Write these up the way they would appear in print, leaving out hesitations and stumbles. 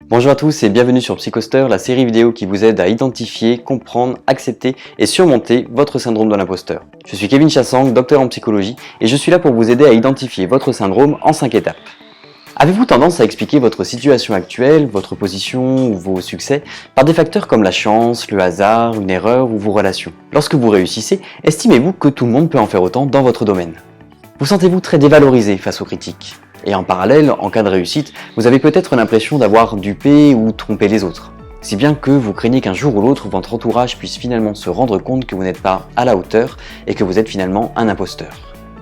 Bonjour à tous et bienvenue sur Psychoster, la série vidéo qui vous aide à identifier, comprendre, accepter et surmonter votre syndrome de l'imposteur. Je suis Kevin Chassang, docteur en psychologie, et je suis là pour vous aider à identifier votre syndrome en 5 étapes. Avez-vous tendance à expliquer votre situation actuelle, votre position ou vos succès par des facteurs comme la chance, le hasard, une erreur ou vos relations? Lorsque vous réussissez, estimez-vous que tout le monde peut en faire autant dans votre domaine? Vous sentez-vous très dévalorisé face aux critiques? Et en parallèle, en cas de réussite, vous avez peut-être l'impression d'avoir dupé ou trompé les autres. Si bien que vous craignez qu'un jour ou l'autre, votre entourage puisse finalement se rendre compte que vous n'êtes pas à la hauteur et que vous êtes finalement un imposteur.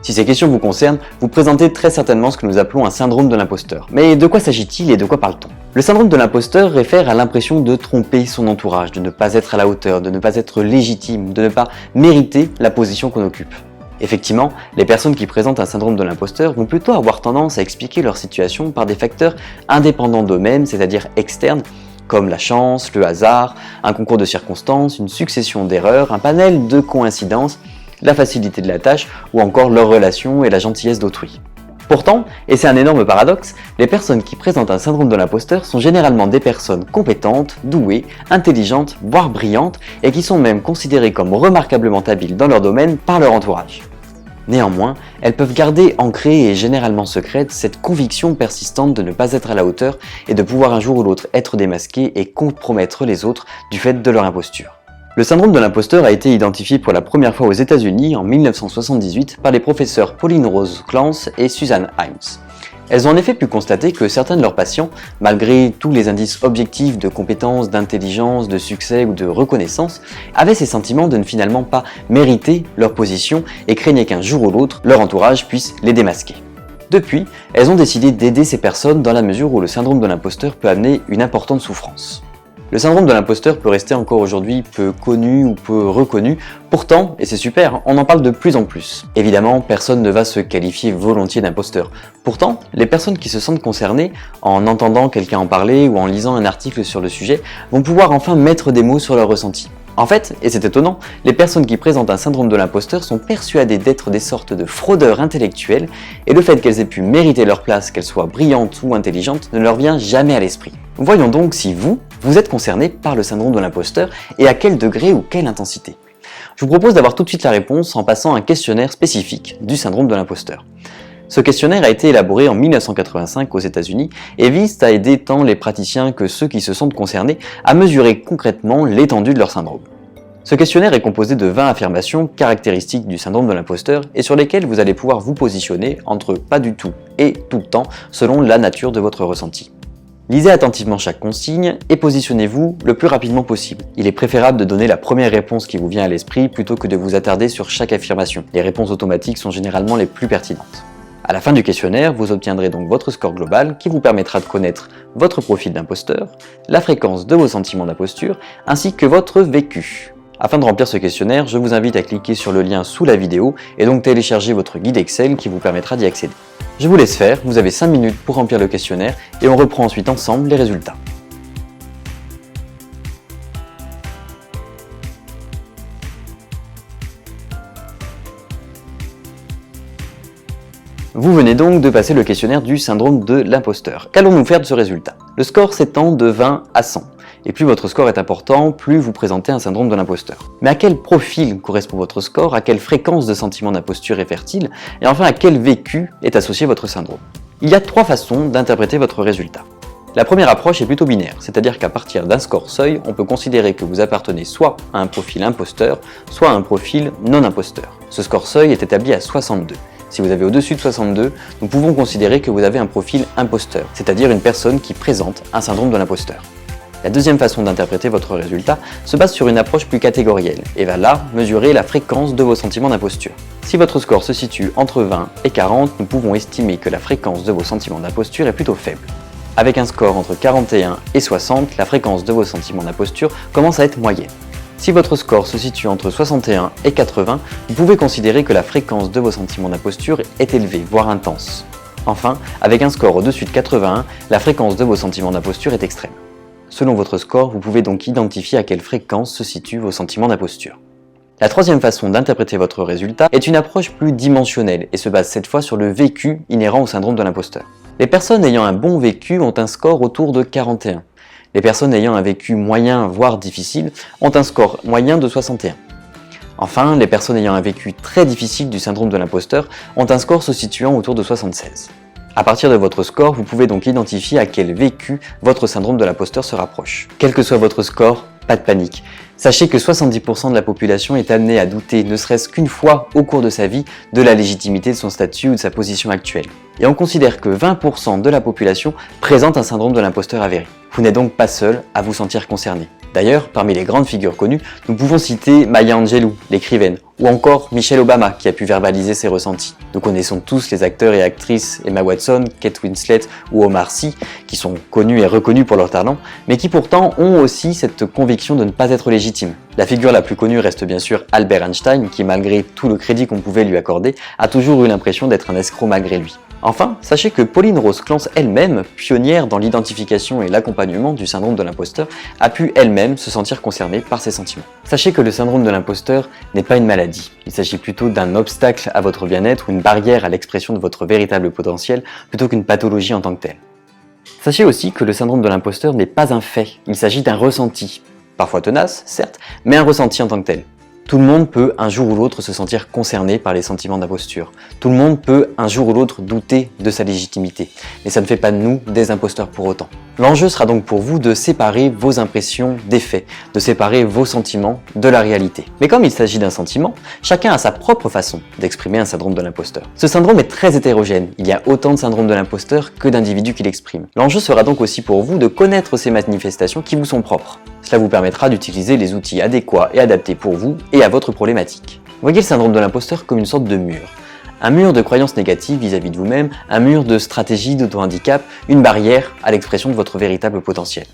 Si ces questions vous concernent, vous présentez très certainement ce que nous appelons un syndrome de l'imposteur. Mais de quoi s'agit-il et de quoi parle-t-on? Le syndrome de l'imposteur réfère à l'impression de tromper son entourage, de ne pas être à la hauteur, de ne pas être légitime, de ne pas mériter la position qu'on occupe. Effectivement, les personnes qui présentent un syndrome de l'imposteur vont plutôt avoir tendance à expliquer leur situation par des facteurs indépendants d'eux-mêmes, c'est-à-dire externes, comme la chance, le hasard, un concours de circonstances, une succession d'erreurs, un panel de coïncidences, la facilité de la tâche ou encore leur relation et la gentillesse d'autrui. Pourtant, et c'est un énorme paradoxe, les personnes qui présentent un syndrome de l'imposteur sont généralement des personnes compétentes, douées, intelligentes, voire brillantes, et qui sont même considérées comme remarquablement habiles dans leur domaine par leur entourage. Néanmoins, elles peuvent garder ancrée et généralement secrète cette conviction persistante de ne pas être à la hauteur et de pouvoir un jour ou l'autre être démasquées et compromettre les autres du fait de leur imposture. Le syndrome de l'imposteur a été identifié pour la première fois aux États-Unis en 1978 par les professeurs Pauline Rose Clance et Suzanne Himes. Elles ont en effet pu constater que certains de leurs patients, malgré tous les indices objectifs de compétence, d'intelligence, de succès ou de reconnaissance, avaient ces sentiments de ne finalement pas mériter leur position et craignaient qu'un jour ou l'autre, leur entourage puisse les démasquer. Depuis, elles ont décidé d'aider ces personnes dans la mesure où le syndrome de l'imposteur peut amener une importante souffrance. Le syndrome de l'imposteur peut rester encore aujourd'hui peu connu ou peu reconnu, pourtant, et c'est super, on en parle de plus en plus. Évidemment, personne ne va se qualifier volontiers d'imposteur. Pourtant, les personnes qui se sentent concernées, en entendant quelqu'un en parler ou en lisant un article sur le sujet, vont pouvoir enfin mettre des mots sur leurs ressentis. En fait, et c'est étonnant, les personnes qui présentent un syndrome de l'imposteur sont persuadées d'être des sortes de fraudeurs intellectuels, et le fait qu'elles aient pu mériter leur place, qu'elles soient brillantes ou intelligentes, ne leur vient jamais à l'esprit. Voyons donc si vous êtes concerné par le syndrome de l'imposteur et à quel degré ou quelle intensité. Je vous propose d'avoir tout de suite la réponse en passant à un questionnaire spécifique du syndrome de l'imposteur. Ce questionnaire a été élaboré en 1985 aux États-Unis et vise à aider tant les praticiens que ceux qui se sentent concernés à mesurer concrètement l'étendue de leur syndrome. Ce questionnaire est composé de 20 affirmations caractéristiques du syndrome de l'imposteur et sur lesquelles vous allez pouvoir vous positionner entre pas du tout et tout le temps selon la nature de votre ressenti. Lisez attentivement chaque consigne et positionnez-vous le plus rapidement possible. Il est préférable de donner la première réponse qui vous vient à l'esprit plutôt que de vous attarder sur chaque affirmation. Les réponses automatiques sont généralement les plus pertinentes. À la fin du questionnaire, vous obtiendrez donc votre score global qui vous permettra de connaître votre profil d'imposteur, la fréquence de vos sentiments d'imposture ainsi que votre vécu. Afin de remplir ce questionnaire, je vous invite à cliquer sur le lien sous la vidéo et donc télécharger votre guide Excel qui vous permettra d'y accéder. Je vous laisse faire, vous avez 5 minutes pour remplir le questionnaire et on reprend ensuite ensemble les résultats. Vous venez donc de passer le questionnaire du syndrome de l'imposteur. Qu'allons-nous faire de ce résultat? Le score s'étend de 20 à 100. Et plus votre score est important, plus vous présentez un syndrome de l'imposteur. Mais à quel profil correspond votre score? À quelle fréquence de sentiment d'imposture réfère-t-il? Et enfin, à quel vécu est associé votre syndrome? Il y a 3 façons d'interpréter votre résultat. La première approche est plutôt binaire, c'est-à-dire qu'à partir d'un score seuil, on peut considérer que vous appartenez soit à un profil imposteur, soit à un profil non imposteur. Ce score seuil est établi à 62. Si vous avez au-dessus de 62, nous pouvons considérer que vous avez un profil imposteur, c'est-à-dire une personne qui présente un syndrome de l'imposteur. La deuxième façon d'interpréter votre résultat se base sur une approche plus catégorielle et va là mesurer la fréquence de vos sentiments d'imposture. Si votre score se situe entre 20 et 40, nous pouvons estimer que la fréquence de vos sentiments d'imposture est plutôt faible. Avec un score entre 41 et 60, la fréquence de vos sentiments d'imposture commence à être moyenne. Si votre score se situe entre 61 et 80, vous pouvez considérer que la fréquence de vos sentiments d'imposture est élevée, voire intense. Enfin, avec un score au-dessus de 81, la fréquence de vos sentiments d'imposture est extrême. Selon votre score, vous pouvez donc identifier à quelle fréquence se situent vos sentiments d'imposture. La troisième façon d'interpréter votre résultat est une approche plus dimensionnelle et se base cette fois sur le vécu inhérent au syndrome de l'imposteur. Les personnes ayant un bon vécu ont un score autour de 41. Les personnes ayant un vécu moyen voire difficile ont un score moyen de 61. Enfin, les personnes ayant un vécu très difficile du syndrome de l'imposteur ont un score se situant autour de 76. À partir de votre score, vous pouvez donc identifier à quel vécu votre syndrome de l'imposteur se rapproche. Quel que soit votre score, pas de panique. Sachez que 70% de la population est amenée à douter, ne serait-ce qu'une fois au cours de sa vie, de la légitimité de son statut ou de sa position actuelle. Et on considère que 20% de la population présente un syndrome de l'imposteur avéré. Vous n'êtes donc pas seul à vous sentir concerné. D'ailleurs, parmi les grandes figures connues, nous pouvons citer Maya Angelou, l'écrivaine, ou encore Michelle Obama qui a pu verbaliser ses ressentis. Nous connaissons tous les acteurs et actrices Emma Watson, Kate Winslet ou Omar Sy, qui sont connus et reconnus pour leur talent, mais qui pourtant ont aussi cette conviction de ne pas être légitimes. La figure la plus connue reste bien sûr Albert Einstein, qui malgré tout le crédit qu'on pouvait lui accorder, a toujours eu l'impression d'être un escroc malgré lui. Enfin, sachez que Pauline Rose Clance elle-même, pionnière dans l'identification et l'accompagnement du syndrome de l'imposteur, a pu elle-même se sentir concernée par ses sentiments. Sachez que le syndrome de l'imposteur n'est pas une maladie, il s'agit plutôt d'un obstacle à votre bien-être ou une barrière à l'expression de votre véritable potentiel plutôt qu'une pathologie en tant que telle. Sachez aussi que le syndrome de l'imposteur n'est pas un fait, il s'agit d'un ressenti, parfois tenace, certes, mais un ressenti en tant que tel. Tout le monde peut un jour ou l'autre se sentir concerné par les sentiments d'imposture. Tout le monde peut un jour ou l'autre douter de sa légitimité. Mais ça ne fait pas de nous des imposteurs pour autant. L'enjeu sera donc pour vous de séparer vos impressions des faits, de séparer vos sentiments de la réalité. Mais comme il s'agit d'un sentiment, chacun a sa propre façon d'exprimer un syndrome de l'imposteur. Ce syndrome est très hétérogène. Il y a autant de syndromes de l'imposteur que d'individus qui l'expriment. L'enjeu sera donc aussi pour vous de connaître ces manifestations qui vous sont propres. Cela vous permettra d'utiliser les outils adéquats et adaptés pour vous et à votre problématique. Voyez le syndrome de l'imposteur comme une sorte de mur. Un mur de croyances négatives vis-à-vis de vous-même, un mur de stratégie d'auto-handicap, une barrière à l'expression de votre véritable potentiel.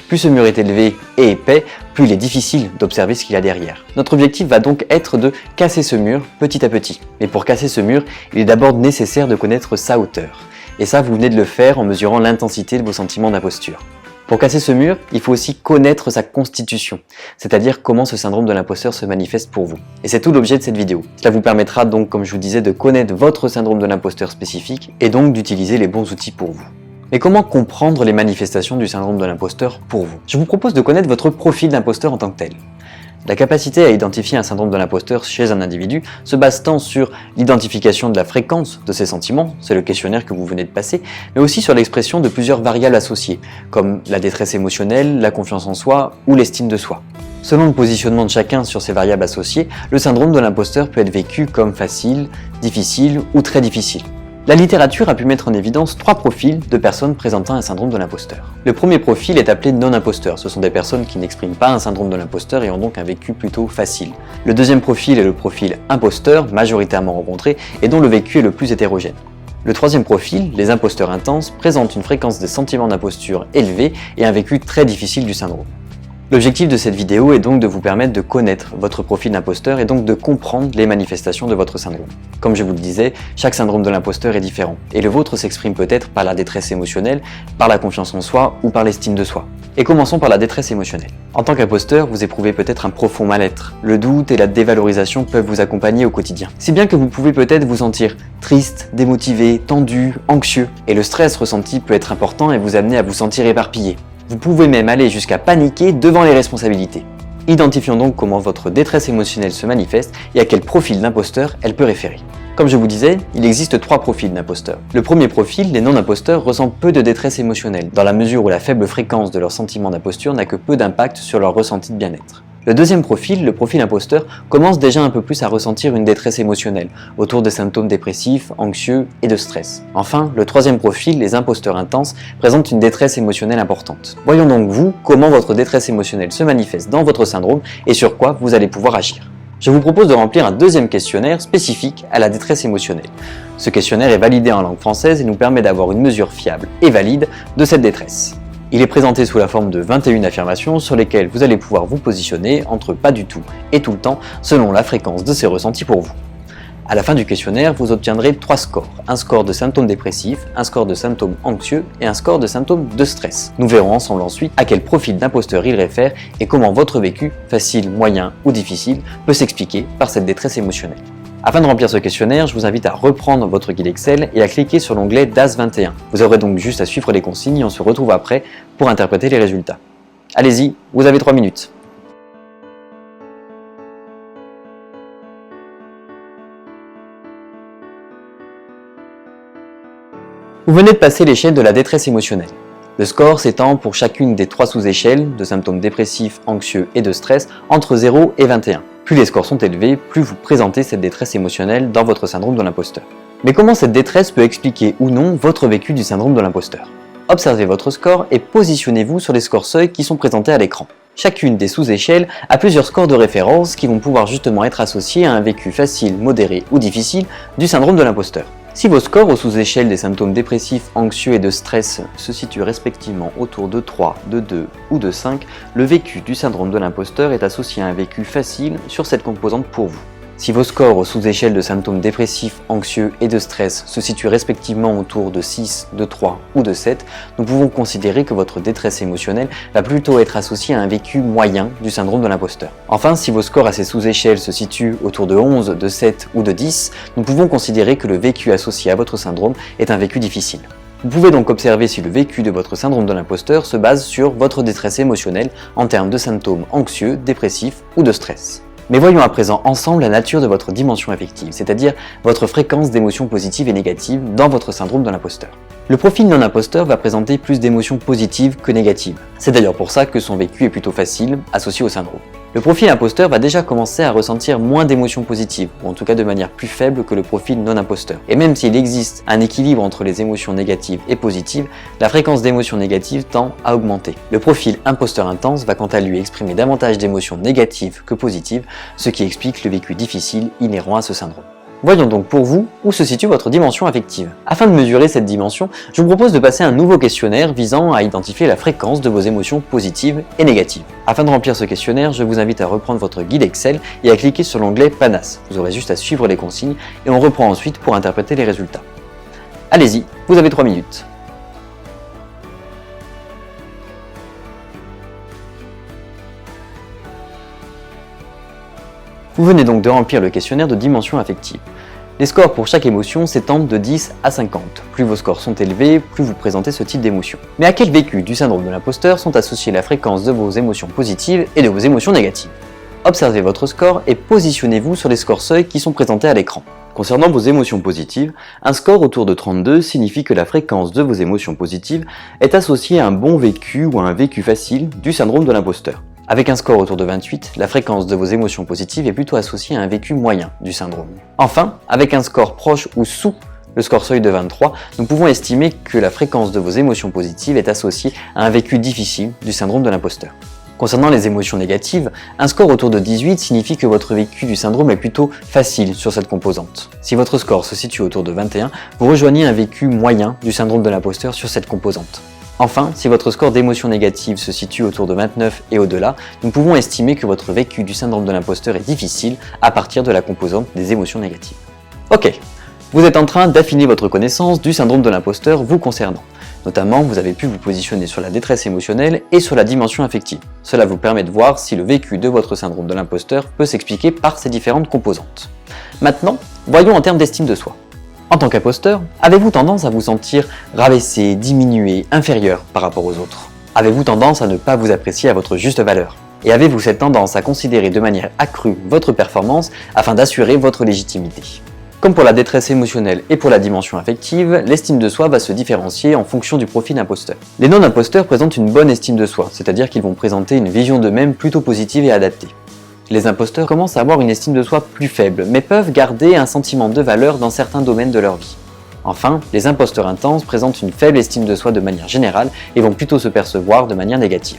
Plus ce mur est élevé et épais, plus il est difficile d'observer ce qu'il y a derrière. Notre objectif va donc être de casser ce mur petit à petit. Mais pour casser ce mur, il est d'abord nécessaire de connaître sa hauteur. Et ça, vous venez de le faire en mesurant l'intensité de vos sentiments d'imposture. Pour casser ce mur, il faut aussi connaître sa constitution, c'est-à-dire comment ce syndrome de l'imposteur se manifeste pour vous. Et c'est tout l'objet de cette vidéo. Cela vous permettra donc, comme je vous disais, de connaître votre syndrome de l'imposteur spécifique et donc d'utiliser les bons outils pour vous. Mais comment comprendre les manifestations du syndrome de l'imposteur pour vous? Je vous propose de connaître votre profil d'imposteur en tant que tel. La capacité à identifier un syndrome de l'imposteur chez un individu se base tant sur l'identification de la fréquence de ses sentiments, c'est le questionnaire que vous venez de passer, mais aussi sur l'expression de plusieurs variables associées, comme la détresse émotionnelle, la confiance en soi ou l'estime de soi. Selon le positionnement de chacun sur ces variables associées, le syndrome de l'imposteur peut être vécu comme facile, difficile ou très difficile. La littérature a pu mettre en évidence 3 profils de personnes présentant un syndrome de l'imposteur. Le premier profil est appelé non-imposteur. Ce sont des personnes qui n'expriment pas un syndrome de l'imposteur et ont donc un vécu plutôt facile. Le deuxième profil est le profil imposteur, majoritairement rencontré, et dont le vécu est le plus hétérogène. Le troisième profil, les imposteurs intenses, présentent une fréquence des sentiments d'imposture élevée et un vécu très difficile du syndrome. L'objectif de cette vidéo est donc de vous permettre de connaître votre profil d'imposteur et donc de comprendre les manifestations de votre syndrome. Comme je vous le disais, chaque syndrome de l'imposteur est différent, et le vôtre s'exprime peut-être par la détresse émotionnelle, par la confiance en soi ou par l'estime de soi. Et commençons par la détresse émotionnelle. En tant qu'imposteur, vous éprouvez peut-être un profond mal-être. Le doute et la dévalorisation peuvent vous accompagner au quotidien. Si bien que vous pouvez peut-être vous sentir triste, démotivé, tendu, anxieux. Et le stress ressenti peut être important et vous amener à vous sentir éparpillé. Vous pouvez même aller jusqu'à paniquer devant les responsabilités. Identifions donc comment votre détresse émotionnelle se manifeste et à quel profil d'imposteur elle peut référer. Comme je vous disais, il existe 3 profils d'imposteurs. Le premier profil, les non-imposteurs, ressentent peu de détresse émotionnelle, dans la mesure où la faible fréquence de leur sentiment d'imposture n'a que peu d'impact sur leur ressenti de bien-être. Le deuxième profil, le profil imposteur, commence déjà un peu plus à ressentir une détresse émotionnelle, autour des symptômes dépressifs, anxieux et de stress. Enfin, le troisième profil, les imposteurs intenses, présentent une détresse émotionnelle importante. Voyons donc vous, comment votre détresse émotionnelle se manifeste dans votre syndrome et sur quoi vous allez pouvoir agir. Je vous propose de remplir un deuxième questionnaire spécifique à la détresse émotionnelle. Ce questionnaire est validé en langue française et nous permet d'avoir une mesure fiable et valide de cette détresse. Il est présenté sous la forme de 21 affirmations sur lesquelles vous allez pouvoir vous positionner entre pas du tout et tout le temps selon la fréquence de ces ressentis pour vous. À la fin du questionnaire, vous obtiendrez 3 scores, un score de symptômes dépressifs, un score de symptômes anxieux et un score de symptômes de stress. Nous verrons ensemble ensuite à quel profil d'imposteur il réfère et comment votre vécu, facile, moyen ou difficile, peut s'expliquer par cette détresse émotionnelle. Afin de remplir ce questionnaire, je vous invite à reprendre votre guide Excel et à cliquer sur l'onglet DAS 21. Vous aurez donc juste à suivre les consignes et on se retrouve après pour interpréter les résultats. Allez-y, vous avez 3 minutes. Vous venez de passer l'échelle de la détresse émotionnelle. Le score s'étend pour chacune des 3 sous-échelles de symptômes dépressifs, anxieux et de stress entre 0 et 21. Plus les scores sont élevés, plus vous présentez cette détresse émotionnelle dans votre syndrome de l'imposteur. Mais comment cette détresse peut expliquer ou non votre vécu du syndrome de l'imposteur? Observez votre score et positionnez-vous sur les scores seuils qui sont présentés à l'écran. Chacune des sous-échelles a plusieurs scores de référence qui vont pouvoir justement être associés à un vécu facile, modéré ou difficile du syndrome de l'imposteur. Si vos scores aux sous-échelles des symptômes dépressifs, anxieux et de stress se situent respectivement autour de 3, de 2 ou de 5, le vécu du syndrome de l'imposteur est associé à un vécu facile sur cette composante pour vous. Si vos scores aux sous-échelles de symptômes dépressifs, anxieux et de stress se situent respectivement autour de 6, de 3 ou de 7, nous pouvons considérer que votre détresse émotionnelle va plutôt être associée à un vécu moyen du syndrome de l'imposteur. Enfin, si vos scores à ces sous-échelles se situent autour de 11, de 7 ou de 10, nous pouvons considérer que le vécu associé à votre syndrome est un vécu difficile. Vous pouvez donc observer si le vécu de votre syndrome de l'imposteur se base sur votre détresse émotionnelle en termes de symptômes anxieux, dépressifs ou de stress. Mais voyons à présent ensemble la nature de votre dimension affective, c'est-à-dire votre fréquence d'émotions positives et négatives dans votre syndrome de l'imposteur. Le profil non-imposteur va présenter plus d'émotions positives que négatives. C'est d'ailleurs pour ça que son vécu est plutôt facile, associé au syndrome. Le profil imposteur va déjà commencer à ressentir moins d'émotions positives, ou en tout cas de manière plus faible que le profil non-imposteur. Et même s'il existe un équilibre entre les émotions négatives et positives, la fréquence d'émotions négatives tend à augmenter. Le profil imposteur intense va quant à lui exprimer davantage d'émotions négatives que positives, ce qui explique le vécu difficile inhérent à ce syndrome. Voyons donc pour vous où se situe votre dimension affective. Afin de mesurer cette dimension, je vous propose de passer un nouveau questionnaire visant à identifier la fréquence de vos émotions positives et négatives. Afin de remplir ce questionnaire, je vous invite à reprendre votre guide Excel et à cliquer sur l'onglet PANAS. Vous aurez juste à suivre les consignes et on reprend ensuite pour interpréter les résultats. Allez-y, vous avez 3 minutes. Vous venez donc de remplir le questionnaire de dimension affective. Les scores pour chaque émotion s'étendent de 10 à 50. Plus vos scores sont élevés, plus vous présentez ce type d'émotion. Mais à quel vécu du syndrome de l'imposteur sont associées la fréquence de vos émotions positives et de vos émotions négatives? Observez votre score et positionnez-vous sur les scores seuils qui sont présentés à l'écran. Concernant vos émotions positives, un score autour de 32 signifie que la fréquence de vos émotions positives est associée à un bon vécu ou à un vécu facile du syndrome de l'imposteur. Avec un score autour de 28, la fréquence de vos émotions positives est plutôt associée à un vécu moyen du syndrome. Enfin, avec un score proche ou sous le score seuil de 23, nous pouvons estimer que la fréquence de vos émotions positives est associée à un vécu difficile du syndrome de l'imposteur. Concernant les émotions négatives, un score autour de 18 signifie que votre vécu du syndrome est plutôt facile sur cette composante. Si votre score se situe autour de 21, vous rejoignez un vécu moyen du syndrome de l'imposteur sur cette composante. Enfin, si votre score d'émotions négatives se situe autour de 29 et au-delà, nous pouvons estimer que votre vécu du syndrome de l'imposteur est difficile à partir de la composante des émotions négatives. Ok, vous êtes en train d'affiner votre connaissance du syndrome de l'imposteur vous concernant. Notamment, vous avez pu vous positionner sur la détresse émotionnelle et sur la dimension affective. Cela vous permet de voir si le vécu de votre syndrome de l'imposteur peut s'expliquer par ces différentes composantes. Maintenant, voyons en termes d'estime de soi. En tant qu'imposteur, avez-vous tendance à vous sentir rabaissé, diminué, inférieur par rapport aux autres? Avez-vous tendance à ne pas vous apprécier à votre juste valeur? Et avez-vous cette tendance à considérer de manière accrue votre performance afin d'assurer votre légitimité? Comme pour la détresse émotionnelle et pour la dimension affective, l'estime de soi va se différencier en fonction du profil imposteur. Les non-imposteurs présentent une bonne estime de soi, c'est-à-dire qu'ils vont présenter une vision d'eux-mêmes plutôt positive et adaptée. Les imposteurs commencent à avoir une estime de soi plus faible, mais peuvent garder un sentiment de valeur dans certains domaines de leur vie. Enfin, les imposteurs intenses présentent une faible estime de soi de manière générale et vont plutôt se percevoir de manière négative.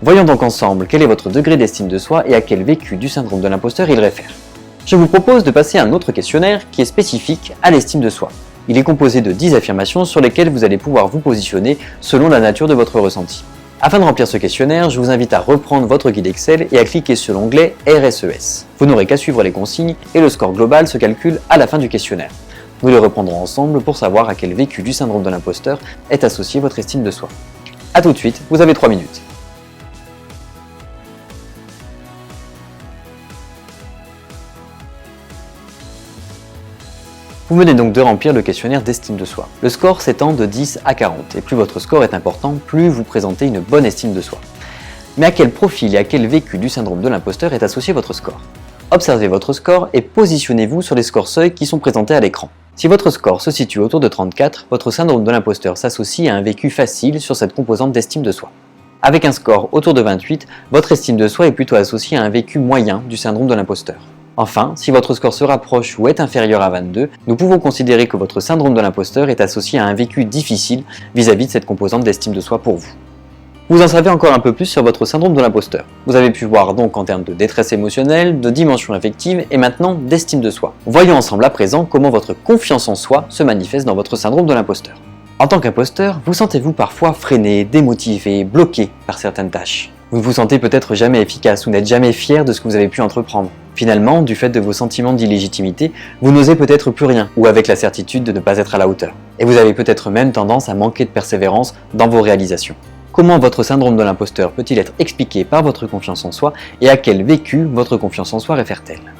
Voyons donc ensemble quel est votre degré d'estime de soi et à quel vécu du syndrome de l'imposteur il réfère. Je vous propose de passer à un autre questionnaire qui est spécifique à l'estime de soi. Il est composé de 10 affirmations sur lesquelles vous allez pouvoir vous positionner selon la nature de votre ressenti. Afin de remplir ce questionnaire, je vous invite à reprendre votre guide Excel et à cliquer sur l'onglet RSES. Vous n'aurez qu'à suivre les consignes et le score global se calcule à la fin du questionnaire. Nous les reprendrons ensemble pour savoir à quel vécu du syndrome de l'imposteur est associée votre estime de soi. A tout de suite, vous avez 3 minutes. Vous venez donc de remplir le questionnaire d'estime de soi. Le score s'étend de 10 à 40, et plus votre score est important, plus vous présentez une bonne estime de soi. Mais à quel profil et à quel vécu du syndrome de l'imposteur est associé votre score? Observez votre score et positionnez-vous sur les scores seuils qui sont présentés à l'écran. Si votre score se situe autour de 34, votre syndrome de l'imposteur s'associe à un vécu facile sur cette composante d'estime de soi. Avec un score autour de 28, votre estime de soi est plutôt associée à un vécu moyen du syndrome de l'imposteur. Enfin, si votre score se rapproche ou est inférieur à 22, nous pouvons considérer que votre syndrome de l'imposteur est associé à un vécu difficile vis-à-vis de cette composante d'estime de soi pour vous. Vous en savez encore un peu plus sur votre syndrome de l'imposteur. Vous avez pu voir donc en termes de détresse émotionnelle, de dimension affective et maintenant d'estime de soi. Voyons ensemble à présent comment votre confiance en soi se manifeste dans votre syndrome de l'imposteur. En tant qu'imposteur, vous sentez-vous parfois freiné, démotivé, bloqué par certaines tâches. Vous ne vous sentez peut-être jamais efficace ou n'êtes jamais fier de ce que vous avez pu entreprendre. Finalement, du fait de vos sentiments d'illégitimité, vous n'osez peut-être plus rien ou avec la certitude de ne pas être à la hauteur. Et vous avez peut-être même tendance à manquer de persévérance dans vos réalisations. Comment votre syndrome de l'imposteur peut-il être expliqué par votre confiance en soi et à quel vécu votre confiance en soi réfère-t-elle?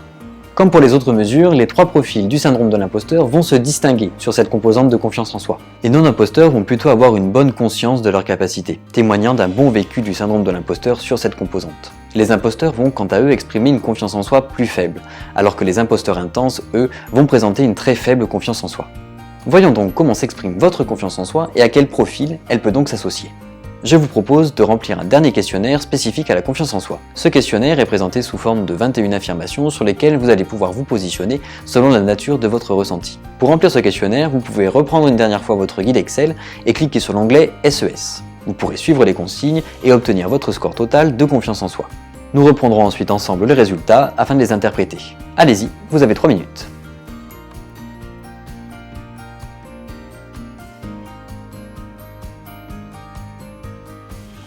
Comme pour les autres mesures, les trois profils du syndrome de l'imposteur vont se distinguer sur cette composante de confiance en soi. Les non-imposteurs vont plutôt avoir une bonne conscience de leurs capacités, témoignant d'un bon vécu du syndrome de l'imposteur sur cette composante. Les imposteurs vont quant à eux exprimer une confiance en soi plus faible, alors que les imposteurs intenses, eux, vont présenter une très faible confiance en soi. Voyons donc comment s'exprime votre confiance en soi et à quel profil elle peut donc s'associer. Je vous propose de remplir un dernier questionnaire spécifique à la confiance en soi. Ce questionnaire est présenté sous forme de 21 affirmations sur lesquelles vous allez pouvoir vous positionner selon la nature de votre ressenti. Pour remplir ce questionnaire, vous pouvez reprendre une dernière fois votre guide Excel et cliquer sur l'onglet SES. Vous pourrez suivre les consignes et obtenir votre score total de confiance en soi. Nous reprendrons ensuite ensemble les résultats afin de les interpréter. Allez-y, vous avez 3 minutes.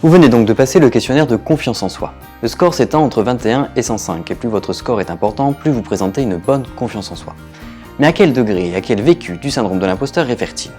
Vous venez donc de passer le questionnaire de confiance en soi. Le score s'étend entre 21 et 105, et plus votre score est important, plus vous présentez une bonne confiance en soi. Mais à quel degré et à quel vécu du syndrome de l'imposteur réfère-t-il?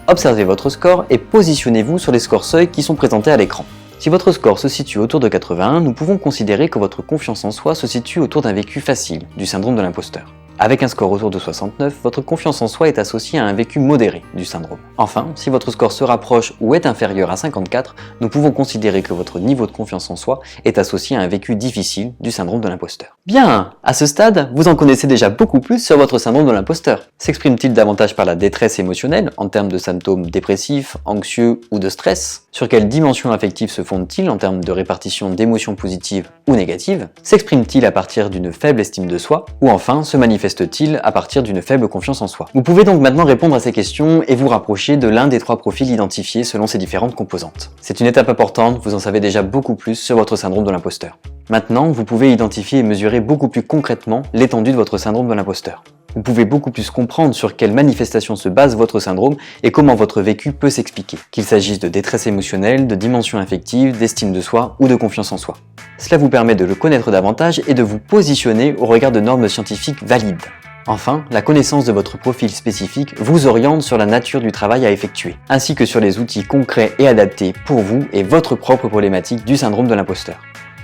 Observez votre score et positionnez-vous sur les scores seuils qui sont présentés à l'écran. Si votre score se situe autour de 81, nous pouvons considérer que votre confiance en soi se situe autour d'un vécu facile du syndrome de l'imposteur. Avec un score autour de 69, votre confiance en soi est associée à un vécu modéré du syndrome. Enfin, si votre score se rapproche ou est inférieur à 54, nous pouvons considérer que votre niveau de confiance en soi est associé à un vécu difficile du syndrome de l'imposteur. Bien, à ce stade, vous en connaissez déjà beaucoup plus sur votre syndrome de l'imposteur. S'exprime-t-il davantage par la détresse émotionnelle, en termes de symptômes dépressifs, anxieux ou de stress? Sur quelle dimension affective se fonde-t-il en termes de répartition d'émotions positives ou négatives? S'exprime-t-il à partir d'une faible estime de soi? Ou enfin, se manifeste-t-il à partir d'une faible confiance en soi? Vous pouvez donc maintenant répondre à ces questions et vous rapprocher de l'un des trois profils identifiés selon ces différentes composantes. C'est une étape importante, vous en savez déjà beaucoup plus sur votre syndrome de l'imposteur. Maintenant, vous pouvez identifier et mesurer beaucoup plus concrètement l'étendue de votre syndrome de l'imposteur. Vous pouvez beaucoup plus comprendre sur quelle manifestation se base votre syndrome et comment votre vécu peut s'expliquer, qu'il s'agisse de détresse émotionnelle, de dimension affective, d'estime de soi ou de confiance en soi. Cela vous permet de le connaître davantage et de vous positionner au regard de normes scientifiques valides. Enfin, la connaissance de votre profil spécifique vous oriente sur la nature du travail à effectuer, ainsi que sur les outils concrets et adaptés pour vous et votre propre problématique du syndrome de l'imposteur.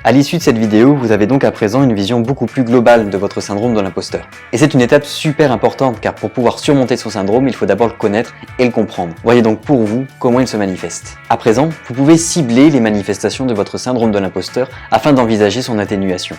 À l'issue de cette vidéo, vous avez donc à présent une vision beaucoup plus globale de votre syndrome de l'imposteur. Et c'est une étape super importante car pour pouvoir surmonter son syndrome, il faut d'abord le connaître et le comprendre. Voyez donc pour vous comment il se manifeste. À présent, vous pouvez cibler les manifestations de votre syndrome de l'imposteur afin d'envisager son atténuation.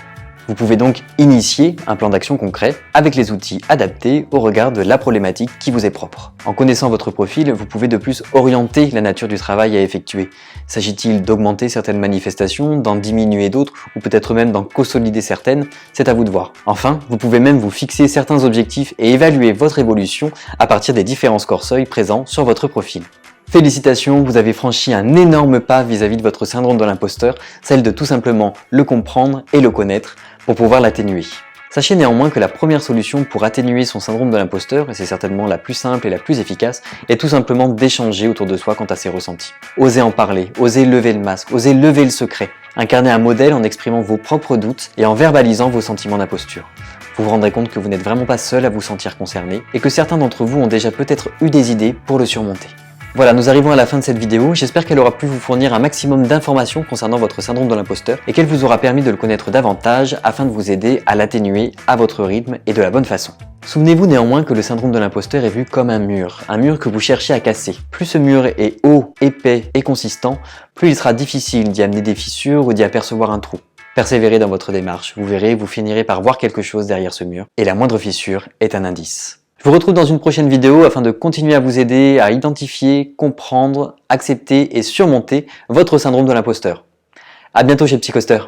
Vous pouvez donc initier un plan d'action concret avec les outils adaptés au regard de la problématique qui vous est propre. En connaissant votre profil, vous pouvez de plus orienter la nature du travail à effectuer. S'agit-il d'augmenter certaines manifestations, d'en diminuer d'autres ou peut-être même d'en consolider certaines? C'est à vous de voir. Enfin, vous pouvez même vous fixer certains objectifs et évaluer votre évolution à partir des différents scores seuils présents sur votre profil. Félicitations, vous avez franchi un énorme pas vis-à-vis de votre syndrome de l'imposteur, celle de tout simplement le comprendre et le connaître pour pouvoir l'atténuer. Sachez néanmoins que la première solution pour atténuer son syndrome de l'imposteur, et c'est certainement la plus simple et la plus efficace, est tout simplement d'échanger autour de soi quant à ses ressentis. Osez en parler, osez lever le masque, osez lever le secret, incarner un modèle en exprimant vos propres doutes et en verbalisant vos sentiments d'imposture. Vous vous rendrez compte que vous n'êtes vraiment pas seul à vous sentir concerné et que certains d'entre vous ont déjà peut-être eu des idées pour le surmonter. Voilà, nous arrivons à la fin de cette vidéo, j'espère qu'elle aura pu vous fournir un maximum d'informations concernant votre syndrome de l'imposteur et qu'elle vous aura permis de le connaître davantage afin de vous aider à l'atténuer à votre rythme et de la bonne façon. Souvenez-vous néanmoins que le syndrome de l'imposteur est vu comme un mur que vous cherchez à casser. Plus ce mur est haut, épais et consistant, plus il sera difficile d'y amener des fissures ou d'y apercevoir un trou. Persévérez dans votre démarche, vous verrez, vous finirez par voir quelque chose derrière ce mur, et la moindre fissure est un indice. Je vous retrouve dans une prochaine vidéo afin de continuer à vous aider à identifier, comprendre, accepter et surmonter votre syndrome de l'imposteur. À bientôt chez Psychoster.